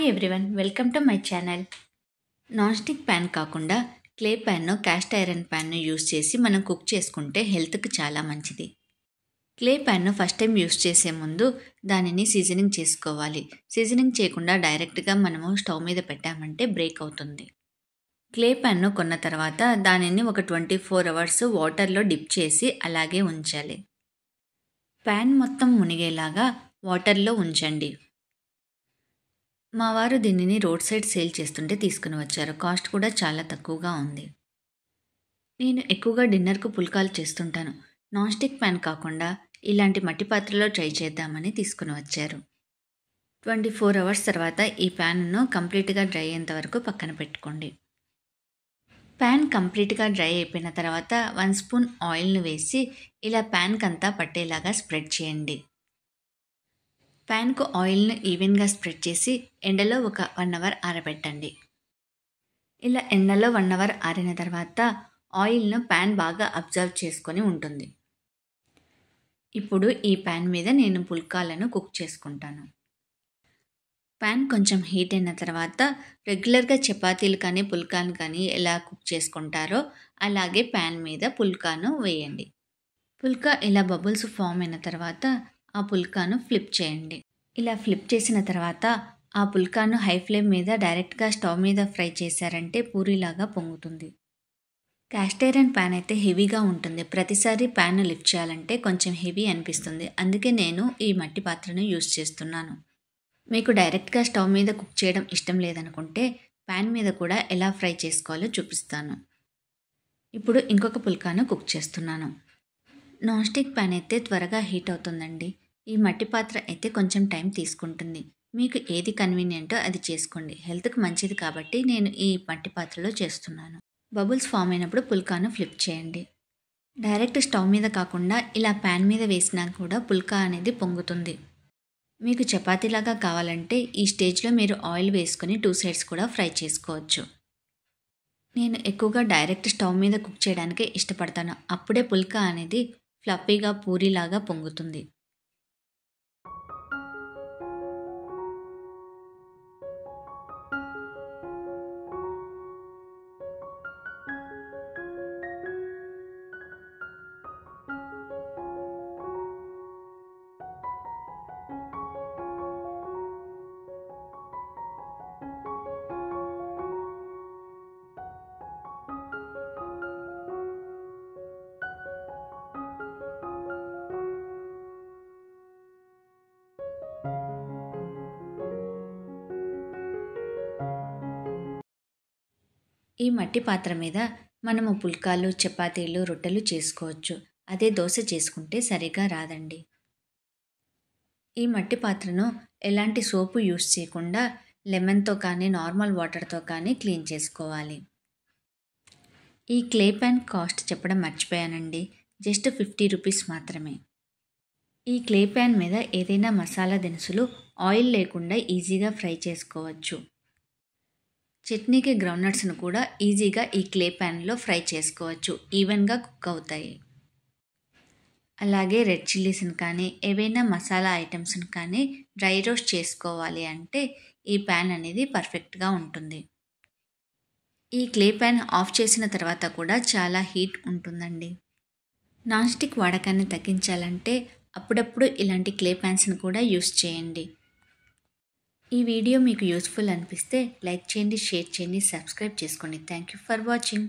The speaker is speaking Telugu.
Everyone, welcome to my channel. Non stick pan కాకుండా క్లే ప్యాన్ను, క్యాస్ట్ ఐరన్ ప్యాన్ను యూస్ చేసి మనం కుక్ చేసుకుంటే హెల్త్కి చాలా మంచిది. క్లే ప్యాన్ను ఫస్ట్ టైం యూస్ చేసే ముందు దానిని సీజనింగ్ చేసుకోవాలి. సీజనింగ్ చేయకుండా డైరెక్ట్గా మనము స్టవ్ మీద పెట్టామంటే బ్రేక్ అవుతుంది. క్లే ప్యాన్ను కొన్న తర్వాత దానిని ఒక 24 అవర్స్ వాటర్లో డిప్ చేసి అలాగే ఉంచాలి. ప్యాన్ మొత్తం మునిగేలాగా వాటర్లో ఉంచండి. మా వారు దీనిని రోడ్ సైడ్ సేల్ చేస్తుంటే తీసుకుని వచ్చారు. కాస్ట్ కూడా చాలా తక్కువగా ఉంది. నేను ఎక్కువగా డిన్నర్కు పుల్కాలు చేస్తుంటాను. నాన్ స్టిక్ ప్యాన్ కాకుండా ఇలాంటి మట్టి పాత్రలో ట్రై చేద్దామని తీసుకుని వచ్చారు. 24 అవర్స్ తర్వాత ఈ ప్యాన్ను కంప్లీట్గా డ్రై అయ్యేంత వరకు పక్కన పెట్టుకోండి. ప్యాన్ కంప్లీట్గా డ్రై అయిపోయిన తర్వాత 1 స్పూన్ ఆయిల్ను వేసి ఇలా ప్యాన్కంతా పట్టేలాగా స్ప్రెడ్ చేయండి. ప్యాన్కు ఆయిల్ను ఈవెన్గా స్ప్రెడ్ చేసి ఎండలో ఒక 1 అవర్ ఆరబెట్టండి. ఇలా ఎండలో 1 అవర్ ఆరిన తర్వాత ఆయిల్ను ప్యాన్ బాగా అబ్జర్వ్ చేసుకొని ఉంటుంది. ఇప్పుడు ఈ ప్యాన్ మీద నేను పుల్కాలను కుక్ చేసుకుంటాను. ప్యాన్ కొంచెం హీట్ అయిన తర్వాత రెగ్యులర్గా చపాతీలు కానీ పుల్కాను కానీ ఎలా కుక్ చేసుకుంటారో అలాగే ప్యాన్ మీద పుల్కాను వేయండి. పుల్కా ఇలా బబుల్స్ ఫామ్ అయిన తర్వాత ఆ పుల్కాను ఫ్లిప్ చేయండి. ఇలా ఫ్లిప్ చేసిన తర్వాత ఆ పుల్కాను హై ఫ్లేమ్ మీద డైరెక్ట్గా స్టవ్ మీద ఫ్రై చేశారంటే పూరీలాగా పొంగుతుంది. క్యాస్ట్ ఐరన్ ప్యాన్ అయితే హెవీగా ఉంటుంది. ప్రతిసారి ప్యాన్ లిఫ్ట్ చేయాలంటే కొంచెం హెవీ అనిపిస్తుంది. అందుకే నేను ఈ మట్టి పాత్రను యూస్ చేస్తున్నాను. మీకు డైరెక్ట్గా స్టవ్ మీద కుక్ చేయడం ఇష్టం లేదనుకుంటే ప్యాన్ మీద కూడా ఎలా ఫ్రై చేసుకోవాలో చూపిస్తాను. ఇప్పుడు ఇంకొక పుల్కాను కుక్ చేస్తున్నాను. నాన్ స్టిక్ ప్యాన్ అయితే త్వరగా హీట్ అవుతుందండి. ఈ మట్టి పాత్ర అయితే కొంచెం టైం తీసుకుంటుంది. మీకు ఏది కన్వీనియంటో అది చేసుకోండి. హెల్త్కి మంచిది కాబట్టి నేను ఈ మట్టి పాత్రలో చేస్తున్నాను. బబుల్స్ ఫామ్ అయినప్పుడు పుల్కాను ఫ్లిప్ చేయండి. డైరెక్ట్ స్టవ్ మీద కాకుండా ఇలా ప్యాన్ మీద వేసినా కూడా పుల్కా అనేది పొంగుతుంది. మీకు చపాతీలాగా కావాలంటే ఈ స్టేజ్లో మీరు ఆయిల్ వేసుకొని 2 సైడ్స్ కూడా ఫ్రై చేసుకోవచ్చు. నేను ఎక్కువగా డైరెక్ట్ స్టవ్ మీద కుక్ చేయడానికే ఇష్టపడతాను. అప్పుడే పుల్కా అనేది ఫ్లఫీగా పూరీలాగా పొంగుతుంది. ఈ మట్టి పాత్ర మీద మనము పుల్కాలు, చపాతీలు, రొట్టెలు చేసుకోవచ్చు. అదే దోశ చేసుకుంటే సరిగా రాదండి. ఈ మట్టి పాత్రను ఎలాంటి సోపు యూస్ చేయకుండా లెమన్తో కానీ నార్మల్ వాటర్తో కానీ క్లీన్ చేసుకోవాలి. ఈ క్లే ప్యాన్ కాస్ట్ చెప్పడం మర్చిపోయానండి. జస్ట్ 50 రూపీస్ మాత్రమే. ఈ క్లే ప్యాన్ మీద ఏదైనా మసాలా దినుసులు ఆయిల్ లేకుండా ఈజీగా ఫ్రై చేసుకోవచ్చు. చట్నీకి గ్రౌండ్నట్స్ను కూడా ఈజీగా ఈ క్లే ప్యాన్లో ఫ్రై చేసుకోవచ్చు. ఈవెన్గా కుక్ అవుతాయి. అలాగే రెడ్ చిల్లీస్ని కానీ ఏవైనా మసాలా ఐటమ్స్ని కానీ డ్రై రోస్ట్ చేసుకోవాలి అంటే ఈ ప్యాన్ అనేది పర్ఫెక్ట్గా ఉంటుంది. ఈ క్లే ప్యాన్ ఆఫ్ చేసిన తర్వాత కూడా చాలా హీట్ ఉంటుందండి. నాన్ స్టిక్ వాడకాన్ని తగ్గించాలంటే అప్పుడప్పుడు ఇలాంటి క్లే ప్యాన్స్ని కూడా యూస్ చేయండి. ఈ వీడియో మీకు యూస్ఫుల్ అనిపిస్తే లైక్ చేయండి, షేర్ చేయండి, సబ్స్క్రైబ్ చేసుకోండి. Thank you for watching.